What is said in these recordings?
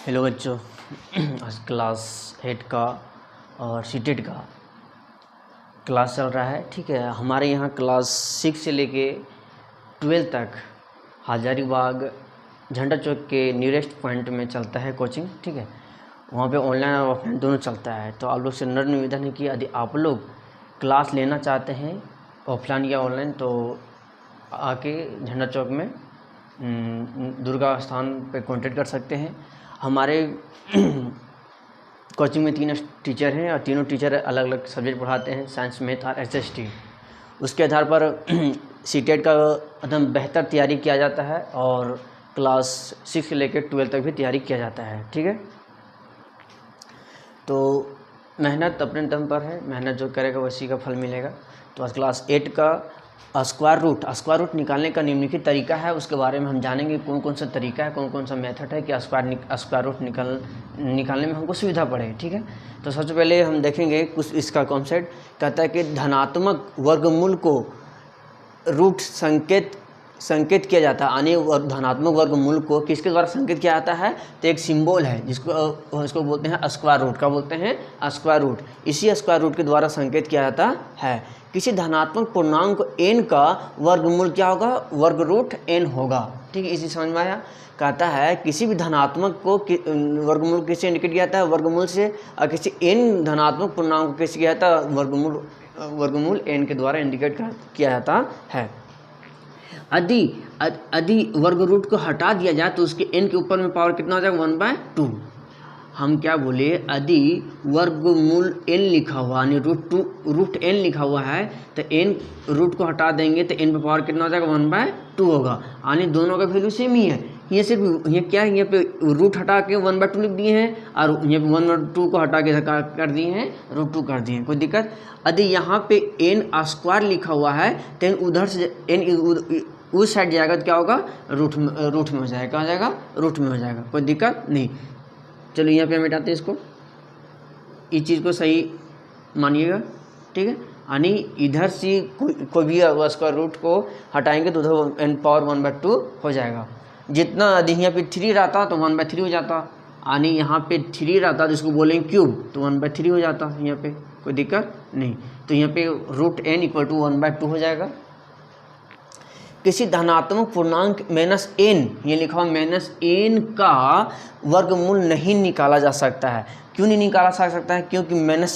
Hello बच्चों, आज class 8 का और सीटेट का क्लास चल रहा है। ठीक है, हमारे यहाँ क्लास 6 से लेके 12 तक हजारीबाग झंडा चौक के नियरेस्ट पॉइंट में चलता है कोचिंग। ठीक है, वहाँ पे ऑनलाइन और ऑफलाइन दोनों चलता है। तो आप लोग से नम्र निवेदन है कि यदि आप लोग क्लास लेना चाहते हैं ऑफलाइन या ऑनलाइन तो आके झंडा चौक में दुर्गा स्थान पे कांटेक्ट कर सकते हैं। हमारे कोचिंग में 3 टीचर हैं और तीनों टीचर अलग अलग सब्जेक्ट पढ़ाते हैं, साइंस, मैथ और एसएसटी। उसके आधार पर सीटेट का एकदम बेहतर तैयारी किया जाता है और क्लास 6 से लेकर 12 तक भी तैयारी किया जाता है। ठीक है, तो मेहनत अपने दम पर है, मेहनत जो करेगा वैसी का फल मिलेगा। तो आज क्लास 8 का स्क्वायर रूट निकालने का निम्नलिखित तरीका है, उसके बारे में हम जानेंगे कौन कौन सा तरीका है, कौन कौन सा मेथड है कि स्क्वायर रूट निकालने में हमको सुविधा पड़े। ठीक है, तो सबसे पहले हम देखेंगे कुछ इसका कॉन्सेप्ट। कहता है कि धनात्मक वर्गमूल को रूट संकेत किया जाता है, यानी धनात्मक वर्गमूल को किसके द्वारा संकेत किया जाता है, तो एक सिंबल है इसको बोलते हैं स्क्वायर रूट। का बोलते हैं स्क्वायर रूट। इसी स्क्वायर रूट के द्वारा संकेत किया जाता है। किसी धनात्मक पूर्णांक n का वर्गमूल क्या होगा, वर्ग रूट n होगा। ठीक है, इसी समझ में आया। कहता है किसी भी धनात्मक को वर्गमूल किससे इंडिकेट किया जाता है, वर्गमूल से, और किसी n धनात्मक पूर्णांक को किससे किया जाता है, वर्गमूल n के द्वारा इंडिकेट किया जाता है। यदि वर्ग रूट को हटा दिया जाए तो उसके n के ऊपर में पावर कितना हो जाएगा, 1/2। हम क्या बोले, यदि वर्गमूल n लिखा हुआ यानी रूट n लिखा हुआ है तो n रूट को हटा देंगे तो n पे पावर कितना हो जाएगा, 1/2 होगा। यानी दोनों का वैल्यू सेम ही है। ये सिर्फ ये क्या है, यहाँ पे रूट हटा के 1/2 लिख दिए हैं और यहाँ पे 1/2 को हटा के कर दिए हैं, √2 कर दिए हैं, कोई दिक्कत। यदि यहाँ पे n स्क्वायर लिखा हुआ है तो उधर से n उस साइड जाएगा तो क्या होगा, रूट में हो जाएगा। कहाँ जाएगा, रूट में हो जाएगा, कोई दिक्कत नहीं। चलो यहाँ पे हम मिटाते हैं इसको, इस चीज़ को सही मानिएगा। ठीक है, यानी इधर से कोई भी स्क्वायर रूट को हटाएंगे तो उधर n पावर 1/2 हो जाएगा। जितना यदि यहाँ पे 3 रहता तो 1/3 हो जाता, यानी यहाँ पे 3 रहता तो इसको बोलेंगे क्यूब तो 1/3 हो जाता यहाँ पे, कोई दिक्कत नहीं। तो यहाँ पे √n = 1/2 हो जाएगा। किसी धनात्मक पूर्णांक -n, ये लिखा हुआ -n का वर्गमूल नहीं निकाला जा सकता है। क्यों नहीं निकाला जा सकता है, क्योंकि -n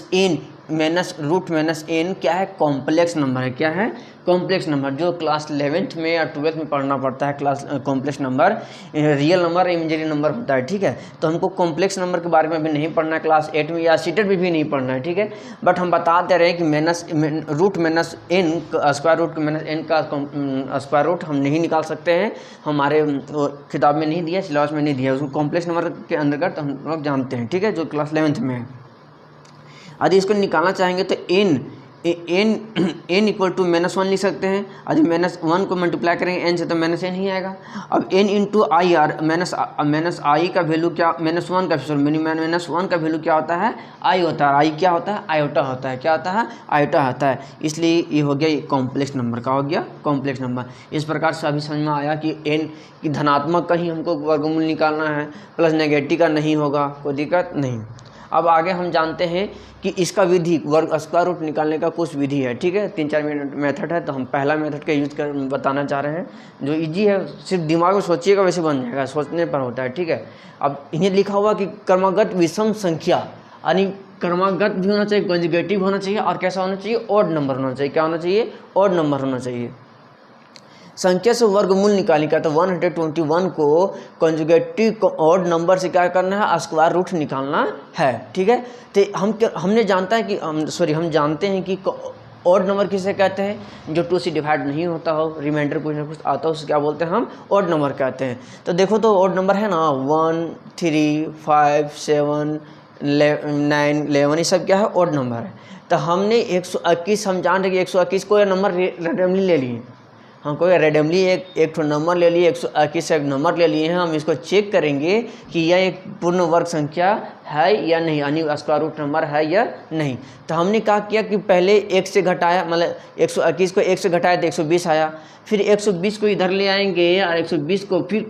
क्या है, कॉम्प्लेक्स नंबर है। क्या है, कॉम्प्लेक्स नंबर, जो क्लास 11th में या 12th में पढ़ना पड़ता है। Class complex number real number, imaginary number होता है। ठीक है, तो हमको कॉम्प्लेक्स नंबर के बारे में अभी नहीं पढ़ना है, क्लास 8 में या सीटेट में भी नहीं पढ़ना है। ठीक है, बट हम बताते रहे कि स्क्वायर रूट -n का स्क्वायर रूट हम नहीं निकाल सकते हैं, हमारे किताब में नहीं दिया, सिलेबस में नहीं दिया, उसको कॉम्प्लेक्स नंबर के अंतर्गत हम लोग जानते हैं। ठीक है, जो क्लास 11th में है। यदि इसको निकालना चाहेंगे तो n = -1 लिख सकते हैं। यदि -1 को मल्टीप्लाई करेंगे n से तो -n ही आएगा। अब n × i का वैल्यू क्या, -1 का वैल्यू क्या होता है, i होता है। i क्या होता है, आयोटा होता है। क्या होता है, आयोटा होता है। इसलिए ये हो गया, ये कॉम्प्लेक्स नंबर का हो गया, कॉम्प्लेक्स नंबर। इस प्रकार से अभी समझ में आया कि n की धनात्मक का ही हमको वर्गमूल निकालना है, प्लस नेगेटिव का नहीं होगा, कोई दिक्कत नहीं। अब आगे हम जानते हैं कि इसका विधि, स्क्वायर रूट निकालने का कुछ विधि है। ठीक है, 3-4 मेथड है, तो हम पहला मेथड का यूज कर बताना चाह रहे हैं, जो इजी है। सिर्फ दिमाग में सोचिएगा वैसे बन जाएगा, सोचने पर होता है। ठीक है, अब इन्हें लिखा हुआ कि क्रमागत विषम संख्या, यानी क्रमागत भी होना चाहिए, कंजुगेटिव होना चाहिए, और कैसा होना चाहिए, ऑड नंबर होना चाहिए। क्या होना चाहिए, ऑड नंबर होना चाहिए। संख्या से वर्गमूल निकालने का, तो 121 को कंजुगेटिव ऑड नंबर से क्या करना है, स्क्वायर रूट निकालना है। ठीक है, तो हम जानते हैं कि ऑड नंबर किसे कहते हैं, जो 2 से डिवाइड नहीं होता हो, रिमाइंडर कुछ ना कुछ आता हो, उससे क्या बोलते हैं, हम ऑड नंबर कहते हैं। तो देखो तो ऑड नंबर है ना, 1, 3, 5, 7, 9, 11, ये सब क्या है, ऑड नंबर है। तो हमने 121, हम जान रहे कि 121 को यह नंबर रेंडमली ले लिए, हमको रेंडमली एक नंबर ले लिए, 121 एक नंबर ले लिए हैं। हम इसको चेक करेंगे कि यह एक पूर्ण वर्ग संख्या है या नहीं, यानी स्क्वायर रूट नंबर है या नहीं। तो हमने क्या किया कि पहले 1 से घटाया, मतलब 121 को 1 से घटाया तो 120 आया, फिर 120 को इधर ले आएंगे और 120 को फिर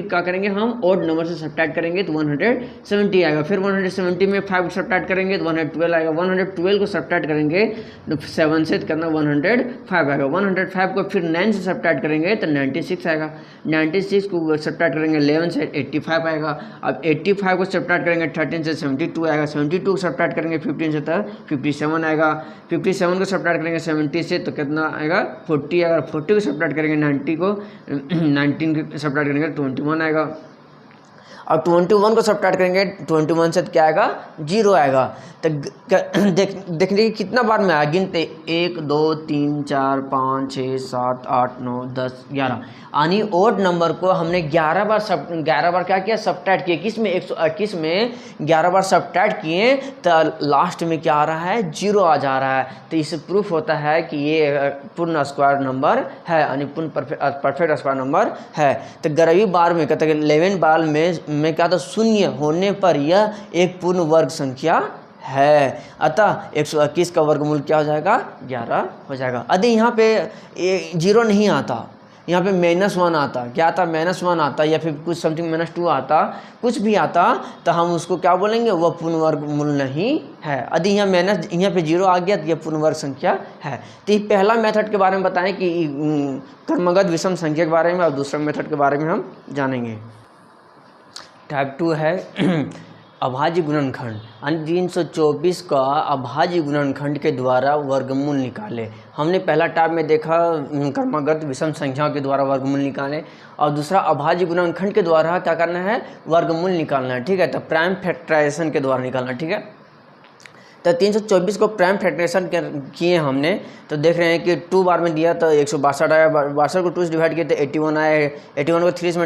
क्या करेंगे हम ऑड नंबर से सब्ट्रैक्ट करेंगे तो 170 आएगा, फिर 170 में 5 सब्ट्रैक्ट करेंगे तो 112 आएगा, 112 को सब्ट्रैक्ट करेंगे तो 7 से करना 105 आएगा, 105 को फिर 9 से सब्ट्रैक्ट करेंगे तो 96 आएगा, 96 को सब्ट्रैक्ट करेंगे 11 से 85 आएगा, अब 85 को सब्ट्रैक्ट करेंगे 13 से 72 आएगा, 72 को सब्ट्रैक्ट करेंगे 15 से तो 57 आएगा, 57 को सब्ट्रैक्ट करेंगे 70 से तो कितना आएगा 40 आएगा, 40 को सब्ट्रैक्ट करेंगे 90 को 19 को सब्ट्रैक्ट करेंगे 21 आएगा, और 21 को सब्ट्रैक्ट करेंगे 21 से क्या आएगा 0 आएगा। तो देख लीजिए कितना बार में आया, गिनते 1 2 3 4 5 6 7 8 9 10 11, यानी ओड नंबर को हमने 11 बार क्या किया सब्ट्रैक्ट किए, किस में 121 में 11 बार सब्ट्रैक्ट किए तो लास्ट में क्या आ रहा है 0 आ जा रहा है। तो इससे प्रूफ होता है कि ये पूर्ण स्क्वायर नंबर है, यानी पूर्ण परफेक्ट स्क्वायर नंबर है। तो 11वीं बार में कहते हैं 11 बार में क्या था शून्य होने पर यह एक पूर्ण वर्ग संख्या है, अतः 121 का वर्गमूल क्या हो जाएगा 11 हो जाएगा। यदि यहाँ पे 0 नहीं आता, यहाँ पे -1 आता, क्या आता -1 आता या फिर कुछ समथिंग -2 आता, कुछ भी आता तो हम उसको क्या बोलेंगे वह पूर्ण वर्गमूल नहीं है। यदि यहाँ पे 0 आ गया तो यह पूर्ण वर्ग संख्या है। तो ये पहला मेथड के बारे में बताएं कि क्रमगत विषम संख्या के बारे में, और दूसरा मेथड के बारे में हम जानेंगे। टाइप 2 है अभाज्य गुणनखंड, 324 का अभाज्य गुणनखंड के द्वारा वर्गमूल निकाले। हमने पहला टाइप में देखा क्रमगत विषम संख्याओं के द्वारा वर्गमूल निकाले, और दूसरा अभाज्य गुणनखंड के द्वारा क्या करना है वर्गमूल निकालना है, ठीक है। तो प्राइम फैक्टराइजेशन के द्वारा निकालना, ठीक है। तो 324 को प्राइम फैक्टराइजेशन किए हमने, तो देख रहे हैं कि 2 बार में दिया तो 162 आया, 62 को 2 से डिवाइड किए तो 81 आया, 81 को 3 से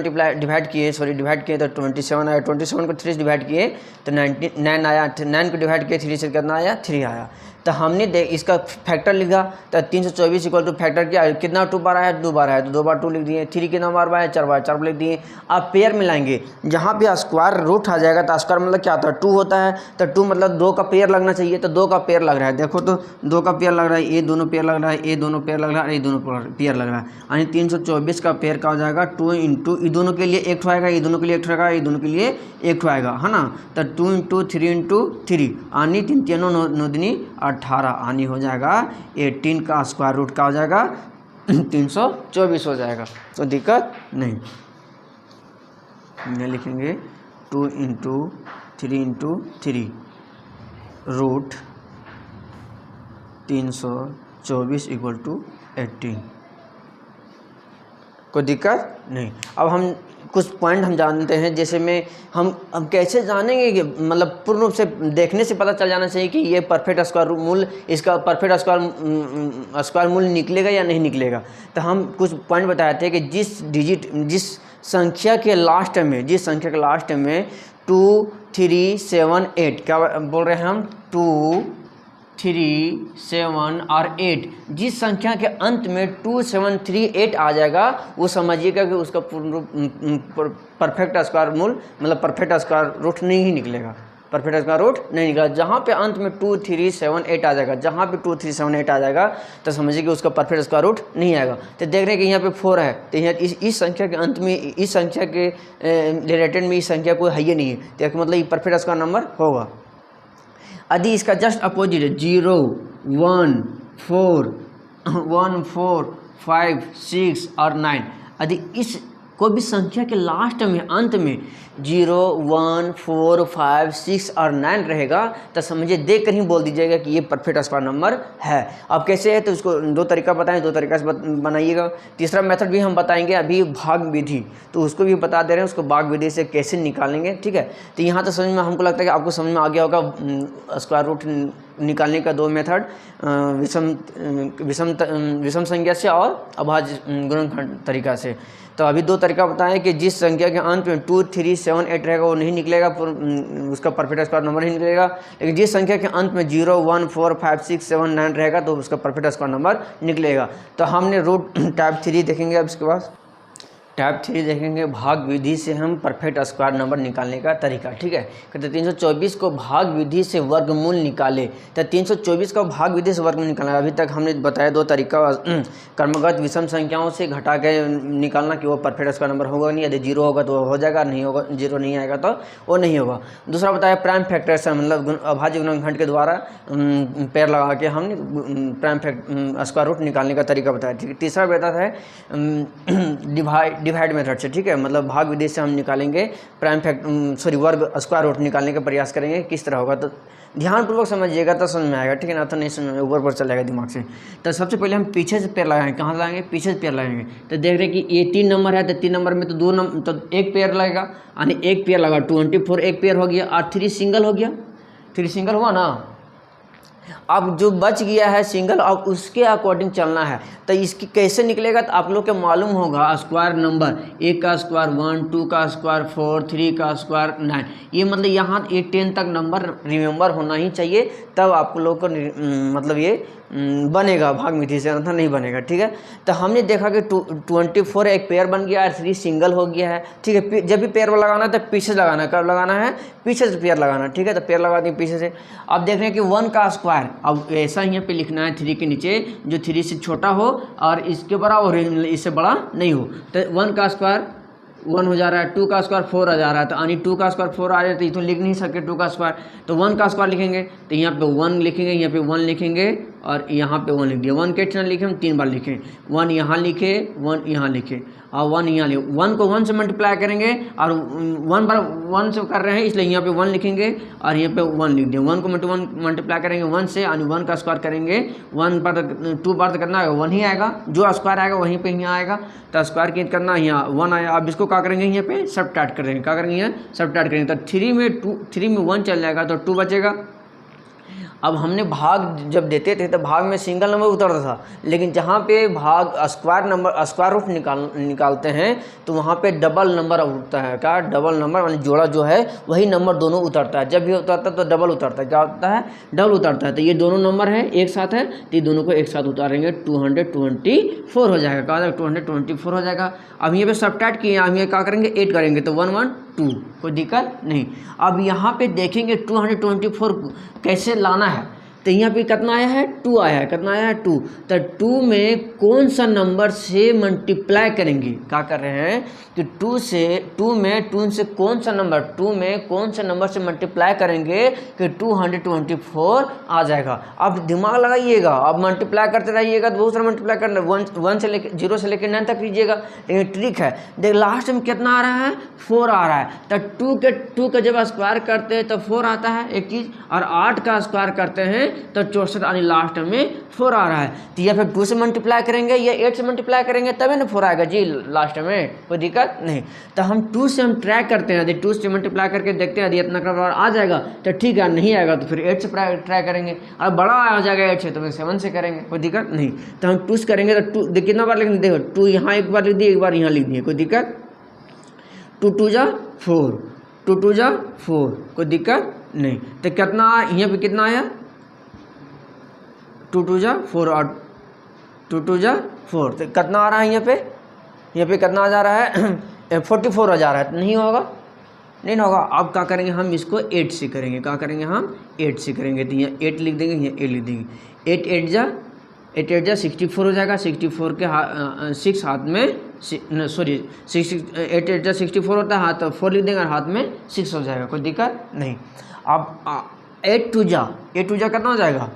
डिवाइड किए तो 27 आया, 27 को 3 से डिवाइड किए तो 9 आया, 9 को डिवाइड किए 3 से कितना आया 3 आया। तो हमने इसका फैक्टर लिखा, तो 324 इक्वल टू फैक्टर किया, कितना 2 बार आया 2 बार आया तो 2 बार 2 लिख दिए, 3 कितना बार आया 4 बार 4 लिख दिए। आप पेयर मिलाएंगे, जहाँ पे स्क्वायर रूट आ जाएगा तो स्क्वायर मतलब क्या होता है 2 होता है, तो 2 मतलब 2 का पेयर लगना चाहिए, तो 2 का पेयर लग रहा है, देखो तो 2 का पेयर लग रहा है, ये दोनों पेयर लग रहा है, ये दोनों पेयर लग रहा है, ये दोनों पेयर लग रहा है, यानी 324 का पेयर का हो जाएगा 2 इंटू, ये दोनों के लिए 1 आएगा, ये दोनों के लिए 1 आएगा, ये दोनों के लिए 1 आएगा, है ना। तो 2 इंटू 3 इंटू 3 यानी 3 3 9 दूनी 18, यानी हो जाएगा 18 का स्क्वायर रूट का हो जाएगा 324 हो जाएगा, तो दिक्कत नहीं। ये लिखेंगे 2 into 3 into 3 root 324 equal to 18, कोई दिक्कत नहीं। अब हम कुछ पॉइंट हम जानते हैं, जैसे में हम कैसे जानेंगे कि मतलब पूर्ण रूप से देखने से पता चल जाना चाहिए कि ये परफेक्ट स्क्वायर मूल, इसका परफेक्ट स्क्वायर मूल निकलेगा या नहीं निकलेगा। तो हम कुछ पॉइंट बताए थे कि जिस संख्या के लास्ट में 2 3 7 8 क्या बोल रहे हैं हम 2 3 7 और 8, जिस संख्या के अंत में 2 7 3 8 आ जाएगा वो समझिएगा कि उसका पूर्ण रूप परफेक्ट स्क्वायर मूल मतलब परफेक्ट स्क्वायर रूट नहीं निकलेगा, परफेक्ट स्क्वायर रूट नहीं निकलेगा। जहाँ पे अंत में 2 3 7 8 आ जाएगा, जहाँ पे 2 3 7 8 आ जाएगा तो समझिए कि उसका परफेक्ट स्क्वायर रूट नहीं आएगा। तो देख रहे हैं कि यहाँ पे 4 है, तो यहाँ इस संख्या के अंत में इस संख्या के रिलेटेड में इस संख्या कोई है ही नहीं है, तो इसका मतलब ये परफेक्ट स्क्वायर नंबर होगा। यदि इसका जस्ट अपोजिट है 0 1 4 5 6 और 9, यदि इस कोई भी संख्या के लास्ट में अंत में 0 1 4 5 6 और 9 रहेगा तो समझिए देख कर ही बोल दीजिएगा कि ये परफेक्ट स्क्वायर नंबर है। अब कैसे है तो उसको 2 तरीका बताएं, 2 तरीका से बनाइएगा। तीसरा मेथड भी हम बताएंगे अभी भाग विधि, तो उसको भी बता दे रहे हैं, उसको भाग विधि से कैसे निकालेंगे, ठीक है। तो यहाँ तो समझ में हमको लगता है कि आपको समझ में आ गया होगा स्क्वायर रूट निकालने का 2 मेथड, विषम संख्या से और अभाज्य गुणनखंड तरीका से। तो अभी 2 तरीका बताएं कि जिस संख्या के अंत में 2 3 7 8 रहेगा वो नहीं निकलेगा, उसका परफेक्ट स्क्वायर नंबर नहीं निकलेगा। लेकिन जिस संख्या के अंत में 0 1 4 5 6 7 9 रहेगा तो उसका परफेक्ट स्क्वायर नंबर निकलेगा। तो हमने रूट टाइप 3 देखेंगे अब इसके बाद। टाइप 3 देखेंगे भाग विधि से हम परफेक्ट स्क्वायर नंबर निकालने का तरीका। ठीक है, कहते 324 को भाग विधि से वर्गमूल निकाले। तो 324 का भाग विधि से वर्गमूल निकालना, अभी तक हमने बताया दो तरीका, क्रमगत विषम संख्याओं से घटा के निकालना कि वो परफेक्ट स्क्वायर नंबर होगा नहीं, यदि जीरो होगा तो हो जाएगा, नहीं होगा जीरो नहीं आएगा तो वो नहीं होगा। दूसरा बताया प्राइम फैक्टराइजेशन, मतलब अभाज्य गुणनखंड के द्वारा पैर लगा के हमने प्राइम स्क्वायर रूट निकालने का तरीका बताया। ठीक है, तीसरा बताया है डिवाइड मेथड से। ठीक है, मतलब भाग विधि से हम निकालेंगे वर्ग स्क्वायर रूट निकालने का प्रयास करेंगे, किस तरह होगा। तो ध्यानपूर्वक समझिएगा तो समझ में आएगा। ठीक है ना, तो नहीं समझ में ऊपर चल जाएगा दिमाग से। तो सबसे पहले हम पीछे से पैर लगाएंगे। कहाँ लगाएंगे? पीछे से पैर लगाएंगे। तो देख रहे हैं कि ये 3 नंबर है, तो 3 नंबर में तो एक पेयर लगेगा, यानी एक पेयर लगा 24 एक पेयर हो गया, और 3 सिंगल हो गया। 3 सिंगल हुआ ना। अब जो बच गया है सिंगल, अब उसके अकॉर्डिंग चलना है। तो इसकी कैसे निकलेगा तो आप लोग को मालूम होगा, स्क्वायर नंबर 1 का स्क्वायर 1, 2 का स्क्वायर 4, 3 का स्क्वायर 9। ये मतलब यहाँ 10 तक नंबर रिमेंबर होना ही चाहिए, तब आप लोग को मतलब ये बनेगा भाग विधि से, अन्यथा नहीं बनेगा। ठीक है, तो हमने देखा कि 24 एक पेयर बन गया और 3 सिंगल हो गया है। ठीक है, जब भी पेयर लगाना है तो पीछे से लगाना है। कब लगाना है? पीछे से पेयर लगाना है। ठीक है, तो पेयर लगा दें पीछे से। अब देख रहे हैं कि 1 का स्क्वायर, अब ऐसा यहाँ पे लिखना है 3 के नीचे, जो 3 से छोटा हो और इसके बराबर, इससे बड़ा नहीं हो। तो 1 का स्क्वायर 1 हो जा रहा है, 2 का स्क्वायर 4 आ जा रहा है, तो यानी 2 का स्क्वायर 4 आ जाए, तो ये तो लिख नहीं सकते 2 का स्क्वायर। तो 1 का स्क्वायर लिखेंगे, तो यहाँ पे 1 लिखेंगे, यहाँ पे 1 लिखेंगे और यहाँ पे 1 लिख दिया। 1 के टर्न लिखे हम 3 बार लिखें, 1 यहाँ लिखे, 1 यहाँ लिखे और 1 यहाँ लिखे। 1 को 1 से मल्टीप्लाई करेंगे और 1 बार 1 से कर रहे हैं, इसलिए यहाँ पे 1 लिखेंगे और यहाँ पे 1 लिख दिया। 1 को मल्टीप्लाई करेंगे 1 से, यानी 1 का स्क्वायर करेंगे 1 पर 2 बार करना है, 1 ही आएगा, जो स्क्वायर आएगा वहीं पे यहाँ आएगा। तो स्क्वायर की करना यहाँ 1 आया। अब इसको क्या करेंगे? यहाँ पे सबट्रैक्ट करेंगे। क्या करेंगे? यहाँ सबट्रैक्ट करेंगे। तो 3 में 1 चल जाएगा, तो 2 बचेगा। अब हमने भाग जब देते थे तो भाग में सिंगल नंबर उतरता था, लेकिन जहाँ पे भाग स्क्वायर रूट निकालते हैं तो वहाँ पे डबल नंबर उठता है। क्या? डबल नंबर, यानी जोड़ा जो है वही नंबर दोनों उतरता है। जब भी उतरता है तो डबल उतरता है। क्या होता है? डबल उतरता है। तो ये दोनों नंबर है एक साथ है, तो ये दोनों को एक साथ उतारेंगे, 224 हो जाएगा। क्या हो जाएगा? 224 हो जाएगा। अब यहाँ पे सबट्रैक्ट किए, हम ये क्या करेंगे? 8 करेंगे, तो 1 1 2, कोई दिक्कत नहीं। अब यहाँ पे देखेंगे 224 कैसे लाना है। तो यहाँ पे कितना आया है? 2 आया है। कितना आया है? 2। तो 2 में कौन सा नंबर से मल्टीप्लाई करेंगे? क्या कर रहे हैं कि 2 में कौन सा नंबर से मल्टीप्लाई करेंगे कि 224 आ जाएगा। अब दिमाग लगाइएगा, अब मल्टीप्लाई करते रहिएगा तो बहुत सारा मल्टीप्लाई करना, 1 से लेकर 0 से लेकर 9 तक लीजिएगा। लेकिन ट्रिक है, देख लास्ट में कितना आ रहा है? 4 आ रहा है। तो 2 का जब स्क्वायर करते हैं तो 4 आता है एक चीज़, और 8 का स्क्वायर करते हैं तो 64, यानी लास्ट में 4 आ रहा है। तो या फिर 2 से मल्टीप्लाई करेंगे या 8 से मल्टीप्लाई करेंगे तभी ना 4 आएगा जी लास्ट में, कोई दिक्कत नहीं। तो हम 2 से हम ट्राई करते हैं, यदि 2 से मल्टीप्लाई करके देखते हैं, यदि इतना बराबर आ जाएगा तो ठीक है, नहीं आएगा तो फिर 8 से ट्राई करेंगे, और बड़ा आ जाएगा 8 से तो फिर 7 से करेंगे, कोई दिक्कत नहीं। तो हम 2 से करेंगे तो 2 कितना बार लिखेंगे? देखो 2 यहाँ एक बार लिख दिए, एक बार यहाँ लिख दिए, कोई दिक्कत। 2 2 जा 4, 2 2 जा 4, कोई दिक्कत नहीं। तो कितना यहाँ पे कितना आया? 2 2 जा 4 और 2 2 जा 4, तो कितना आ रहा है यहाँ पे कितना आ जा रहा है? 44 आ जा रहा है। तो नहीं होगा, नहीं होगा। अब क्या करेंगे? हम इसको 8 से करेंगे। क्या करेंगे? हम 8 से करेंगे। तो यहाँ 8 लिख देंगे, यहाँ 8 लिख देंगे। 8 8 जा 64 हो जाएगा। 64 के 6 हाथ में, सॉरी 8 8 जा 64 होता है, हाथ 4 लिख देंगे और हाथ में 6 हो जाएगा, कोई दिक्कत नहीं। अब 8 2 जा कितना हो जाएगा?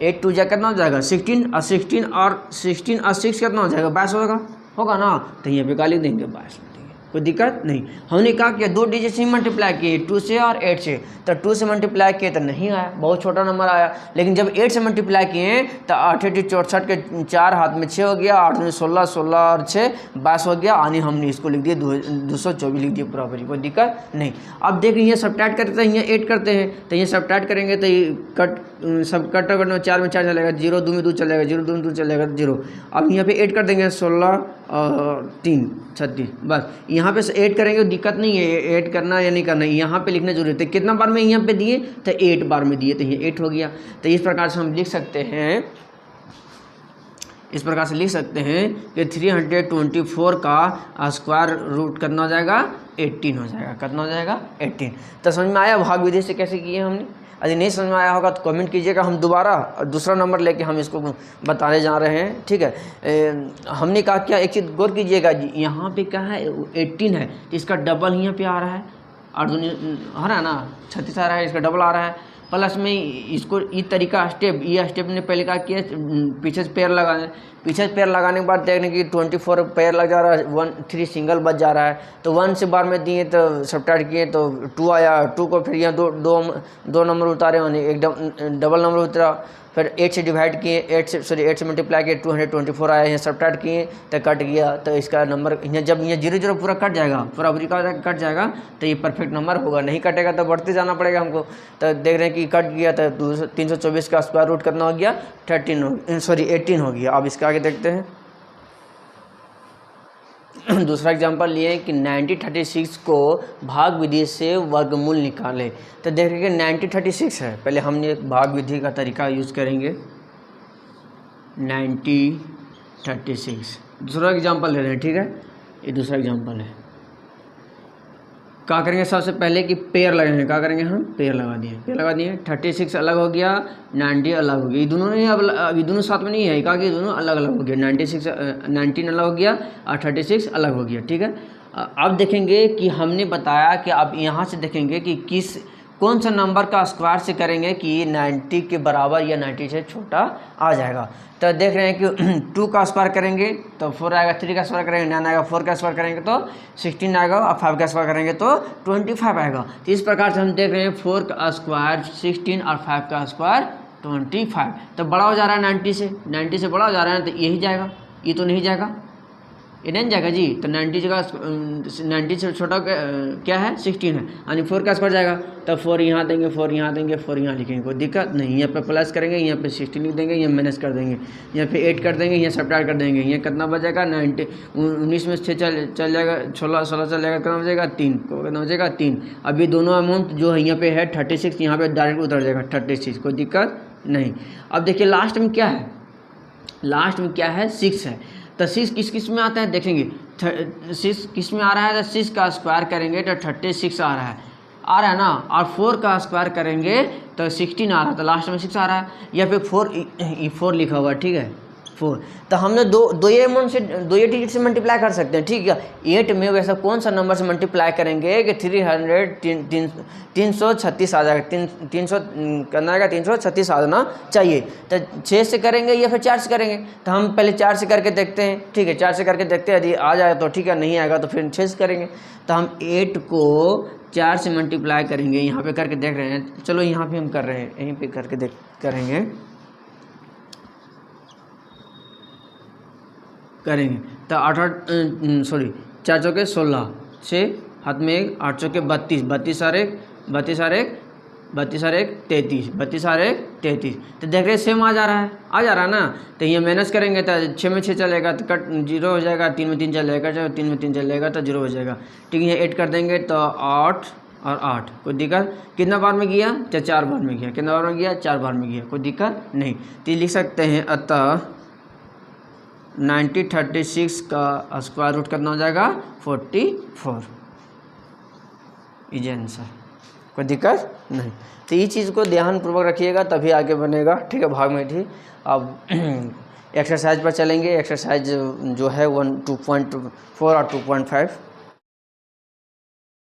8 2 जा कितना हो जाएगा? 16 और 6 कितना हो जाएगा? 22 होगा ना। तो यहाँ पे क्या लिख देंगे? 22 लिख देंगे, कोई दिक्कत नहीं। हमने क्या किया? 2 डिजिट से मल्टीप्लाई किए, 2 से और 8 से। तो 2 से मल्टीप्लाई किए तो नहीं आया, बहुत छोटा नंबर आया। लेकिन जब 8 से मल्टीप्लाई किए तो 8 8 64 के 4 हाथ में 6 हो गया, 8 में 16, 16 और 6 22 हो गया, यानी हमने इसको लिख दिया 224 लिख दिया बराबर, कोई दिक्कत नहीं। अब देखिए यहाँ सबट्रैक्ट करते हैं, यहाँ 8 करते हैं, तो ये सबट्रैक्ट करेंगे तो ये कट 4 में 4 चलेगा, 0 2 में 2 चलेगा, 0 2 में 2 चलेगा 0। अब यहाँ पे 8 कर देंगे, 16 और 3 36, बस यहाँ पे 8 करेंगे, दिक्कत नहीं है 8 करना या नहीं करना, यहाँ पे लिखना जरूरी है। कितना बार में यहाँ पे दिए? तो 8 बार में दिए, तो ये 8 हो गया। तो इस प्रकार से हम लिख सकते हैं इस प्रकार से लिख सकते हैं कि 324 का स्क्वायर रूट कितना हो जाएगा 18 हो जाएगा। कितना हो जाएगा 18। तो समझ में आया भाग विधि से कैसे किए हमने? यदि नहीं समझ में आया होगा तो कमेंट कीजिएगा, हम दोबारा दूसरा नंबर लेके हम इसको बताने जा रहे हैं, ठीक है। हमने कहा क्या, एक चीज़ गौर कीजिएगा, यहाँ पे क्या है 18 है, इसका डबल यहाँ पे आ रहा है, और आ रहा है ना 36 आ रहा है, इसका डबल आ रहा है। प्लस में इसको ये तरीका स्टेप, ये स्टेप ने पहले कहा किया पीछे से पैर लगाने, पीछे से पैर लगाने के बाद देखने की 24 पैर लग जा रहा है, 3 सिंगल बच जा रहा है। तो 1 से बार में दिए तो सब्ट्रैक्ट किए तो 2 आया, 2 को फिर यहाँ दो नंबर उतारे, यानी एक डबल नंबर उतरा, फिर 8 से डिवाइड किए, 8 से मल्टीप्लाई किए, 224 आया, यहाँ सब्ट्रैक्ट किए तो कट गया। तो इसका नंबर यहाँ जब यहाँ 0 0 पूरा कट जाएगा, पूरा कट जाएगा तो ये परफेक्ट नंबर होगा। नहीं कटेगा तो बढ़ते जाना पड़ेगा हमको। तो देख रहे हैं कि कट गया, तो 324 का स्क्वायर रूट कितना हो गया 18 हो गया। अब इसका आगे देखते हैं। दूसरा एग्जांपल लिए कि 9036 को भाग विधि से वर्गमूल निकाले। तो देखेंगे 9036 है, पहले हमने भाग विधि का तरीका यूज़ करेंगे। 9036 दूसरा एग्जांपल ले रहे हैं, ठीक है। ये दूसरा एग्जांपल है। क्या करेंगे, सबसे पहले कि पेयर लगाएंगे। क्या करेंगे हम, पेयर लगा दिए। 36 अलग हो गया, 90 अलग हो गया। ये दोनों नहीं, अब ये दोनों साथ में नहीं है, कहा कि दोनों अलग अलग हो गया। 19 अलग हो गया और 36 अलग हो गया, ठीक है। अब देखेंगे कि हमने बताया कि अब यहाँ से देखेंगे कि कौन सा नंबर का स्क्वायर से करेंगे कि 90 के बराबर या 90 से छोटा आ जाएगा। तो देख रहे हैं कि 2 का स्क्वायर करेंगे तो 4 आएगा, 3 का स्क्वायर करेंगे 9 आएगा, 4 का स्क्वायर करेंगे तो 16 आएगा, और 5 का स्क्वायर करेंगे तो 25 आएगा। तो इस प्रकार से हम देख रहे हैं 4 का स्क्वायर 16 और 5 का स्क्वायर 25। तो बड़ा हो जा रहा है 90 से बड़ा हो जा रहा है, तो यही जाएगा, ये तो नहीं जाएगा, ये नहीं जाएगा जी। तो 90 से छोटा क्या है 16 है, यानी 4 का स्क्वायर जाएगा। तो 4 यहाँ देंगे, 4 यहाँ देंगे, 4 यहाँ लिखेंगे, कोई दिक्कत नहीं। यहाँ पे प्लस करेंगे, यहाँ पे 16 लिख देंगे, यहाँ माइनस कर देंगे, यहाँ पे 8 कर देंगे, यहाँ सब्ट्रैक्ट कर देंगे। यहाँ कितना बचेगा 19 में 6 चल जाएगा, 16 चल जाएगा, कितना बचेगा 3 को, कितना बचेगा 3। अभी दोनों अमाउंट जो है यहाँ पे है 36, यहाँ पे डायरेक्ट उतर जाएगा 36, कोई दिक्कत नहीं। अब देखिए लास्ट में क्या है, लास्ट में क्या है 6 है। तो 6 किस में आता है देखेंगे, 6 किस में आ रहा है, तो 6 का स्क्वायर करेंगे तो 36 आ रहा है ना, और 4 का स्क्वायर करेंगे तो 16 आ रहा है, तो लास्ट में 6 आ रहा है। या फिर 4 लिखा हुआ है, ठीक है 4। तो हमने दो ये अमाउंट से, दो ये डिजिट से मल्टीप्लाई कर सकते हैं, ठीक है। 8 में वैसा कौन सा नंबर से मल्टीप्लाई करेंगे कि 336 आ जाएगा, 300 करना आएगा, 336 आ जाना चाहिए। तो 6 से करेंगे या फिर 4 से करेंगे, तो हम पहले 4 से करके देखते हैं, ठीक है। 4 से करके देखते हैं, यदि आ जाए तो ठीक है, नहीं आएगा तो फिर 6 से करेंगे। तो हम 8 को 4 से मल्टीप्लाई करेंगे, यहाँ पे करके देख रहे हैं। चलो यहाँ पे हम कर रहे हैं, यहीं पे करके करेंगे। तो 4 चौके 16, 6 हाथ में 1, 8 चौके 32, 32 और 1 33। तो देख रहे सेम आ जा रहा है ना। तो ये माइनस करेंगे तो 6 में 6 चलेगा तो कट 0 हो जाएगा, 3 में 3 चल जाएगा, 3 में 3 चल जाएगा तो 0 हो जाएगा, ठीक है। 8 कर देंगे तो 8 और 8, कोई दिक्कत। कितना बार में गया, 4 बार में गया। कितना बार में गया, 4 बार में गया, कोई दिक्कत नहीं। तो लिख सकते हैं अतः 9036 का स्क्वायर रूट कितना हो जाएगा 44, इजी आंसर, कोई दिक्कत नहीं। तो ये चीज़ को ध्यानपूर्वक रखिएगा तभी आगे बनेगा, ठीक है। भाग में थी। अब एक्सरसाइज पर चलेंगे। एक्सरसाइज जो है 2.4 और 2.5